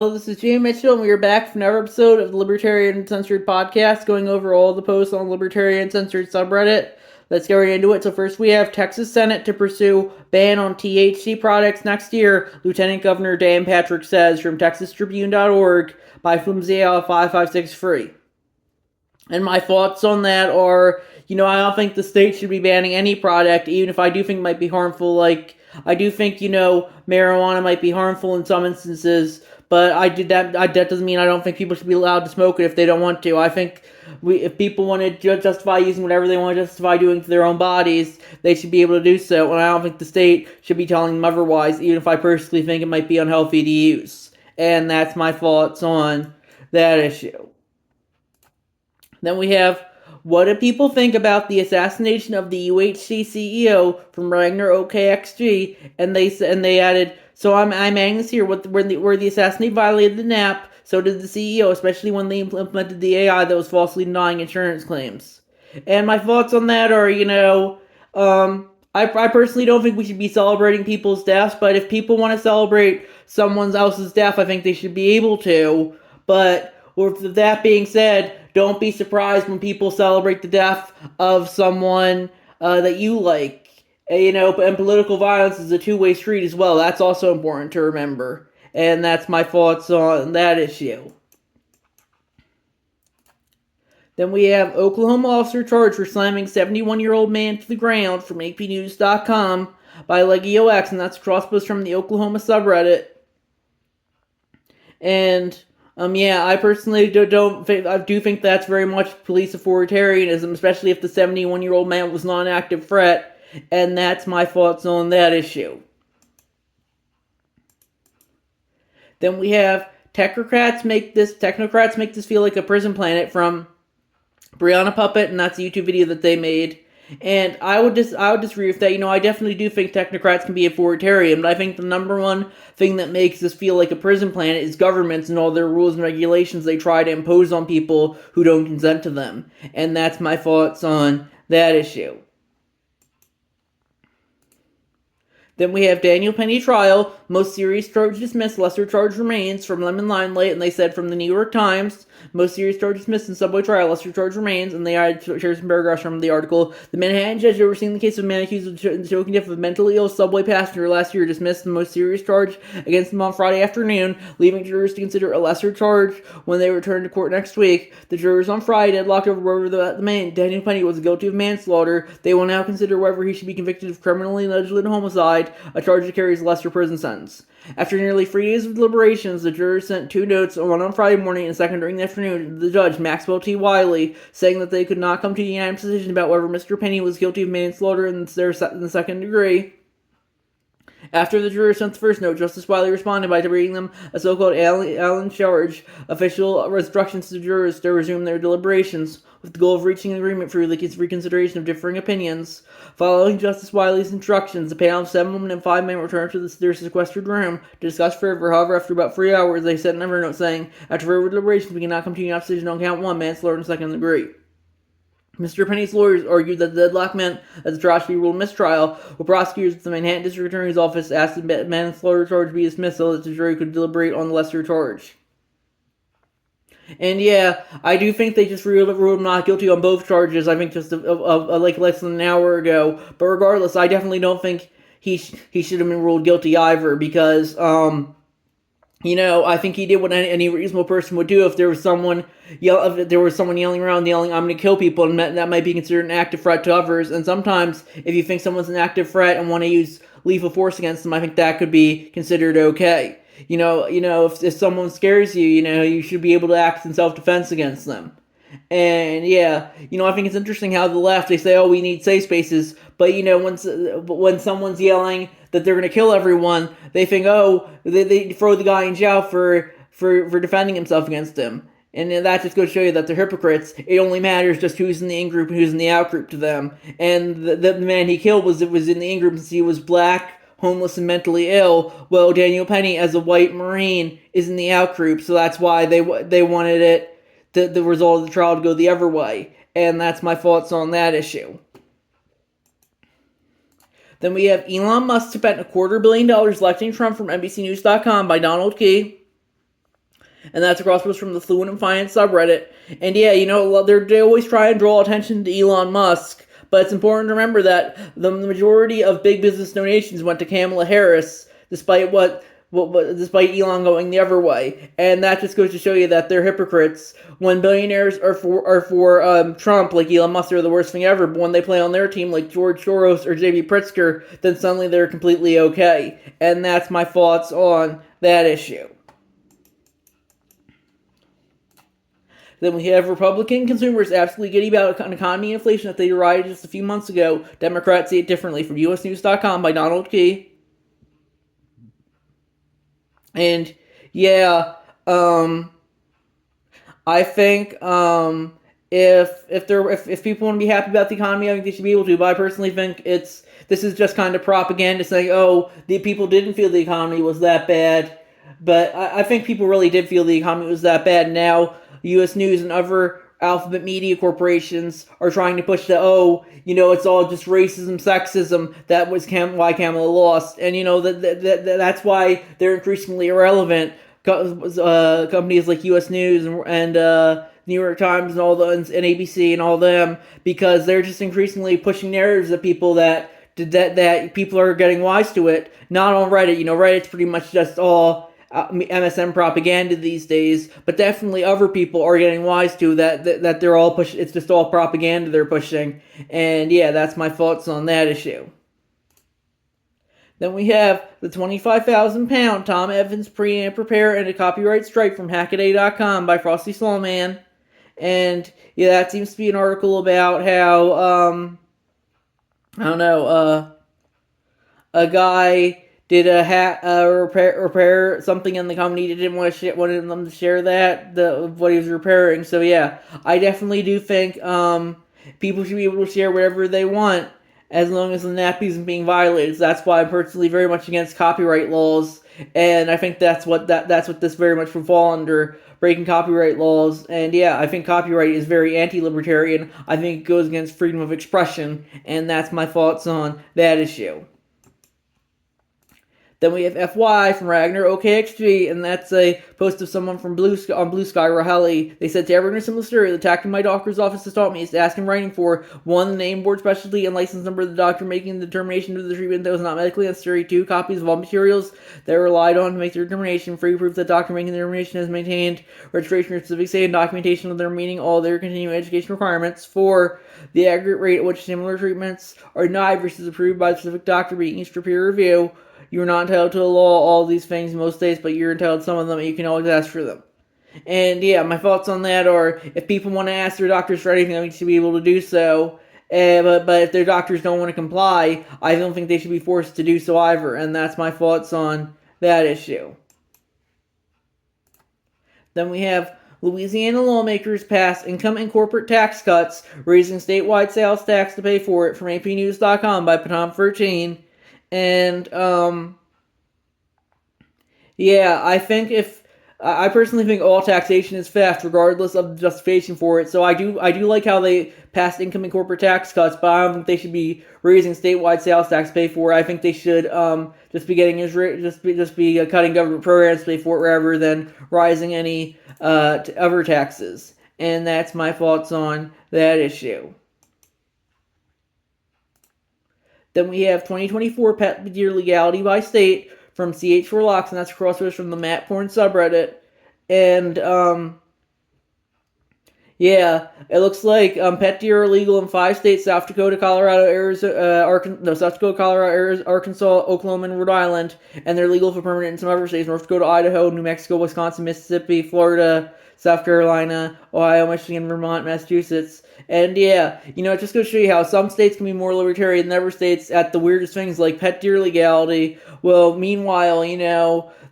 Hello, this is Jamie Mitchell, and we are back for another episode of the Libertarian Uncensored podcast, going over all the posts on the Libertarian Uncensored subreddit. Let's get right into it. So first we have Texas Senate to pursue ban on THC products next year, Lieutenant Governor Dan Patrick says, from TexasTribune.org by Flimsy 556 And my thoughts on that are, I don't think the state should be banning any product, even if I do think it might be harmful. Like, I do think, marijuana might be harmful in some instances, but that doesn't mean I don't think people should be allowed to smoke it if they don't want to. I think if people want to justify using whatever they want to justify doing to their own bodies, they should be able to do so, and I don't think the state should be telling them otherwise, even if I personally think it might be unhealthy to use. And that's my thoughts on that issue. Then we have, what do people think about the assassination of the UHC CEO from Ragnar OKXG? And they added, so I'm adding this here, where the assassinate violated the NAP, so did the CEO, especially when they implemented the AI that was falsely denying insurance claims. And my thoughts on that are, I personally don't think we should be celebrating people's deaths, but if people want to celebrate someone else's death, I think they should be able to. But with that being said, don't be surprised when people celebrate the death of someone that you like. And political violence is a two-way street as well. That's also important to remember. And that's my thoughts on that issue. Then we have Oklahoma officer charged for slamming 71-year-old man to the ground from APnews.com by LegioX, and that's a cross post from the Oklahoma subreddit. And I personally do think that's very much police authoritarianism, especially if the 71-year-old man was not an active threat, and that's my thoughts on that issue. Then we have technocrats make this feel like a prison planet from Brianna Puppet, and that's a YouTube video that they made. And I would disagree with that. I definitely do think technocrats can be authoritarian, but I think the number one thing that makes this feel like a prison planet is governments and all their rules and regulations they try to impose on people who don't consent to them. And that's my thoughts on that issue. Then we have Daniel Penny trial, most serious charge dismissed, lesser charge remains, from Lemon Limelight, and they said from the New York Times, most serious charge dismissed in Subway trial, lesser charge remains, and they shared some paragraphs from the article. The Manhattan judge overseeing the case of a man accused of choking death of a mentally ill subway passenger last year dismissed the most serious charge against him on Friday afternoon, leaving jurors to consider a lesser charge when they return to court next week. The jurors on Friday deadlocked over whether the man, Daniel Penny, was guilty of manslaughter. They will now consider whether he should be convicted of criminally negligent homicide, a charge that carries a lesser prison sentence. After nearly 3 days of deliberations, the jurors sent two notes, one on Friday morning and a second during the afternoon, to the judge, Maxwell T. Wiley, saying that they could not come to a unanimous decision about whether Mr. Penny was guilty of manslaughter in the second degree. After the jurors sent the first note, Justice Wiley responded by reading them a so-called Allen charge, official instructions to the jurors to resume their deliberations, with the goal of reaching an agreement for the reconsideration of differing opinions. Following Justice Wiley's instructions, the panel of 7 women and 5 men returned to their sequestered room to discuss further. However, after about 3 hours, they sent another note saying, after further deliberations, we cannot come to a unanimous decision on count 1, manslaughter in the second degree. Mr. Penny's lawyers argued that the deadlock meant that the trial should be ruled mistrial, while prosecutors at the Manhattan District Attorney's Office asked the manslaughter charge be dismissed so that the jury could deliberate on the lesser charge. And I do think they just ruled him not guilty on both charges, I think just like less than an hour ago. But regardless, I definitely don't think he should have been ruled guilty either, because, I think he did what any reasonable person would do if there was someone yelling around, I'm going to kill people, and that might be considered an active threat to others. And sometimes, if you think someone's an active threat and want to use lethal force against them, I think that could be considered okay. If someone scares you, you should be able to act in self-defense against them. And I think it's interesting how the left, they say, oh, we need safe spaces, but when someone's yelling that they're going to kill everyone, they think, oh, they throw the guy in jail for defending himself against him. And that just goes to show you that they're hypocrites. It only matters just who's in the in-group and who's in the out-group to them. And the man he killed was in the in-group since he was black, homeless, and mentally ill. Well, Daniel Penny, as a white Marine, is in the out-group, so that's why they wanted the result of the trial to go the other way. And that's my thoughts on that issue. Then we have Elon Musk spent $250 million electing Trump from NBCNews.com by Donald Key. and that's across post from the Fluent and Finance subreddit. And yeah, they always try and draw attention to Elon Musk, but it's important to remember that the majority of big business donations went to Kamala Harris, despite despite Elon going the other way. And that just goes to show you that they're hypocrites. When billionaires are for Trump, like Elon Musk, they're the worst thing ever. But when they play on their team, like George Soros or J.B. Pritzker, then suddenly they're completely okay. And that's my thoughts on that issue. Then we have Republican consumers absolutely giddy about an economy and inflation that they derided just a few months ago. Democrats see it differently. From USNews.com by Donald Key. And yeah, I think if people want to be happy about the economy, I think they should be able to. But I personally think this is just kind of propaganda saying, oh, the people didn't feel the economy was that bad. But I think people really did feel the economy was that bad. Now, U.S. News and other alphabet media corporations are trying to push that, it's all just racism, sexism. That was why Kamala lost. And, that's why they're increasingly irrelevant. Companies like U.S. News and New York Times and and ABC and all them, because they're just increasingly pushing narratives of people that people are getting wise to it. Not on Reddit. Reddit's pretty much just all MSM propaganda these days, but definitely other people are getting wise to that they're all pushing. It's just all propaganda they're pushing. And yeah, that's my thoughts on that issue. Then we have the 25,000-pound Tom Evans pre-amp repair and a copyright strike from Hackaday.com by Frosty Sloman. And yeah, that seems to be an article about how a guy did repair something in the company. He didn't wanted them to share what he was repairing. So yeah, I definitely do think people should be able to share whatever they want as long as the NAP isn't being violated. So that's why I'm personally very much against copyright laws, and I think that's what this very much would fall under, breaking copyright laws. And yeah, I think copyright is very anti-libertarian. I think it goes against freedom of expression, and that's my thoughts on that issue. Then we have FY from Ragnar OKXG, and that's a post of someone from Blue Sky, Raheli. They said, to everyone in similar story, the tactic my doctor's office has taught me is to ask in writing for 1, the name, board specialty, and license number of the doctor making the determination of the treatment that was not medically necessary. 2, copies of all materials that were relied on to make the determination. 3, proof that doctor making the determination has maintained registration or specific say and documentation of their meeting all their continuing education requirements. 4, the aggregate rate at which similar treatments are denied versus approved by the specific doctor being used for peer review. You're not entitled to the law, all these things in most states, but you're entitled to some of them, and you can always ask for them. And yeah, my thoughts on that are, if people want to ask their doctors for anything, they should be able to do so. But if their doctors don't want to comply, I don't think they should be forced to do so either. And that's my thoughts on that issue. Then we have Louisiana lawmakers pass income and corporate tax cuts, raising statewide sales tax to pay for it, from APnews.com by Patam 13. And yeah, I personally think all taxation is theft, regardless of the justification for it. So I do like how they passed income and corporate tax cuts, but I don't think they should be raising statewide sales tax to pay for it. I think they should just be cutting government programs to pay for it, rather than rising any other taxes. And that's my thoughts on that issue. Then we have 2024 pet deer legality by state from CH4Locks, and that's crossroads from the Matt Porn subreddit. And yeah, it looks like pet deer are legal in 5 states: South Dakota, Colorado, Arkansas, Oklahoma, and Rhode Island. And they're legal for permanent in some other states: North Dakota, Idaho, New Mexico, Wisconsin, Mississippi, Florida, South Carolina, Ohio, Michigan, Vermont, Massachusetts. And yeah, it just goes to show you how some states can be more libertarian than other states at the weirdest things like pet deer legality. Well, meanwhile,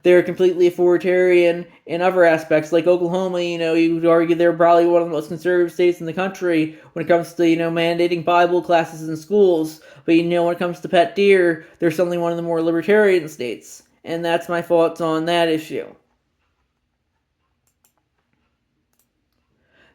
they're completely authoritarian in other aspects, like Oklahoma. You would argue they're probably one of the most conservative states in the country when it comes to, mandating Bible classes in schools. But, when it comes to pet deer, they're suddenly one of the more libertarian states. And that's my thoughts on that issue.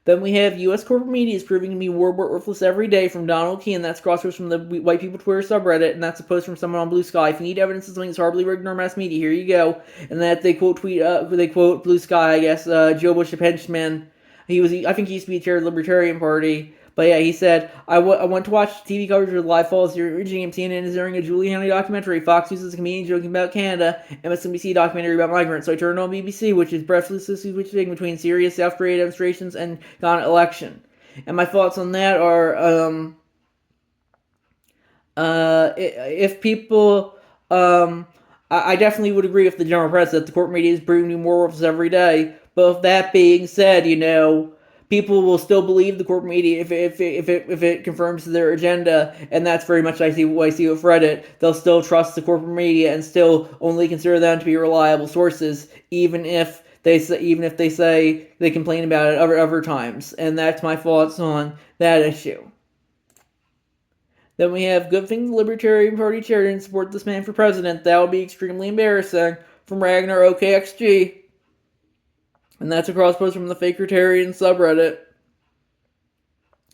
Then we have U.S. corporate media is proving to be more worthless every day from Donald Key, and that's crosswords from the White People Twitter subreddit, and that's a post from someone on Blue Sky. If you need evidence of something that's horribly rigged in our mass media, here you go. And that they quote Blue Sky, I guess, Joe Bush, a henchman. I think he used to be chair of the Libertarian Party. But yeah, he said, I went to watch TV coverage of the live falls regime. CNN is airing a Giuliani documentary. Fox News is a comedian joking about Canada. MSNBC documentary about migrants. So I turned on BBC, which is breathlessly switching between serious South Korea demonstrations and Ghana election. And my thoughts on that are, if people, I definitely would agree with the general press that the corporate media is bringing new more worthless every day. But with that being said, people will still believe the corporate media if it confirms their agenda, and that's very much what I see with Reddit. They'll still trust the corporate media and still only consider them to be reliable sources, even if they say they complain about it other times. And that's my thoughts on that issue. Then we have good thing the Libertarian Party chair didn't support this man for president. That would be extremely embarrassing, from Ragnar OKXG. And that's a cross post from the Fakertarian subreddit.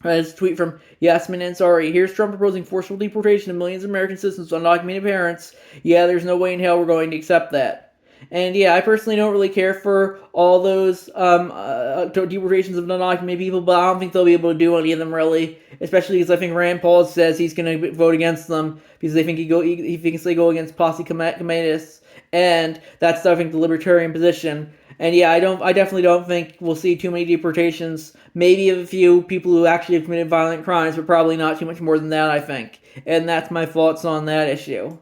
That's a tweet from Yasmin Ansari. Here's Trump proposing forceful deportation of millions of American citizens with undocumented parents. Yeah, there's no way in hell we're going to accept that. And yeah, I personally don't really care for all those deportations of undocumented people, but I don't think they'll be able to do any of them really. Especially because I think Rand Paul says he's going to vote against them because he thinks they go against posse comitatus, and that's I think the libertarian position. And yeah, I definitely don't think we'll see too many deportations. Maybe a few people who actually have committed violent crimes, but probably not too much more than that, I think. And that's my thoughts on that issue.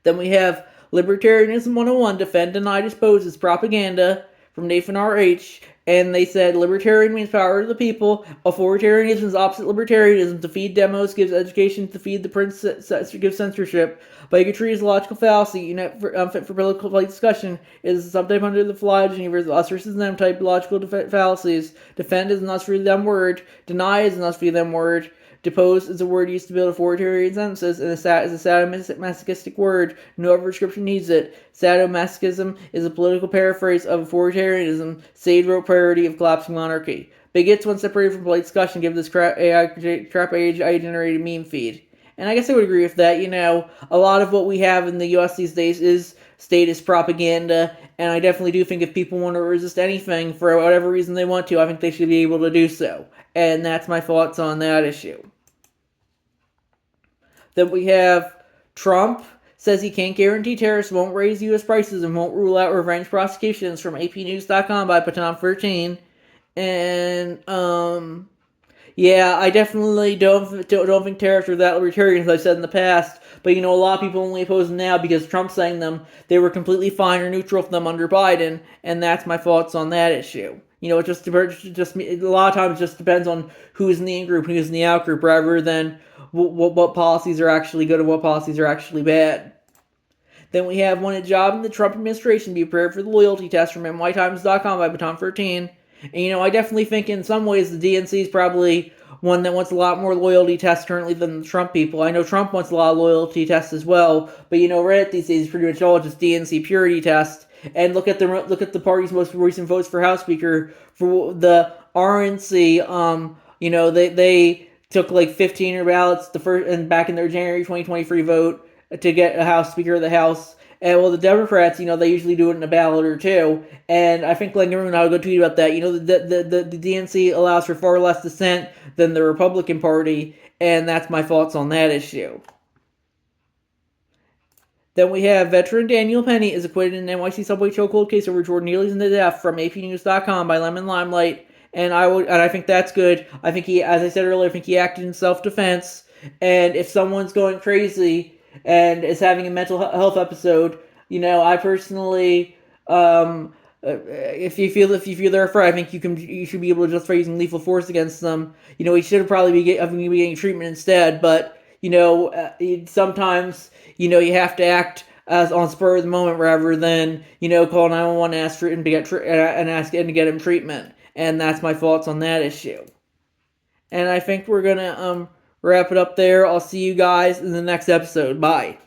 Then we have Libertarianism 101, defend, deny, dispose is propaganda, from Nathan R.H. And they said libertarian means power to the people. Authoritarianism is opposite libertarianism. To feed demos gives education. To feed the prince gives censorship. Bigotry is a logical fallacy. Unfit for political discussion is a subtype under the phylogeny universe. Us versus them type logical fallacies. Defend is an us for them word. Deny is an us for them word. Depose is a word used to build authoritarian sentences, and is a sadomasochistic word. No other description needs it. Sadomasochism is a political paraphrase of authoritarianism. Sade wrote parody of collapsing monarchy. Bigots, when separated from polite discussion, give this crap AI-generated meme feed. And I guess I would agree with that. A lot of what we have in the U.S. these days is statist propaganda, and I definitely do think if people want to resist anything for whatever reason they want to, I think they should be able to do so. And that's my thoughts on that issue. Then we have Trump says he can't guarantee tariffs won't raise U.S. prices and won't rule out revenge prosecutions, from APnews.com by Paton13. And, yeah, I definitely don't think tariffs are that libertarian, as I've said in the past. But, a lot of people only oppose them now because Trump's saying they were completely fine or neutral with them under Biden. And that's my thoughts on that issue. It just a lot of times it just depends on who's in the in group and who's in the out group, rather than what policies are actually good and what policies are actually bad. Then we have, when a job in the Trump administration, be prepared for the loyalty test, from nytimes.com by Baton13. And I definitely think in some ways the DNC is probably one that wants a lot more loyalty tests currently than the Trump people. I know Trump wants a lot of loyalty tests as well, but Reddit these days is pretty much all just DNC purity tests. And look at the party's most recent votes for House Speaker. For the RNC, they took like 15 ballots and back in their January 2023 vote to get a House Speaker of the House. And the Democrats, they usually do it in a ballot or two. And I think like everyone had a good tweet about that. The DNC allows for far less dissent than the Republican Party, and that's my thoughts on that issue. Then we have veteran Daniel Penny is acquitted in an NYC subway chokehold case over Jordan Neely's to death, from APnews.com by Lemon Limelight. And I think that's good. I think as I said earlier, I think he acted in self-defense. And if someone's going crazy and is having a mental health episode, I personally, if you feel they're afraid, I think you should be able to justify using lethal force against them. He should probably be getting treatment instead. But sometimes you have to act as on spur of the moment rather than call 911 and ask for him to get him treatment. And that's my thoughts on that issue. And I think we're gonna wrap it up there. I'll see you guys in the next episode. Bye.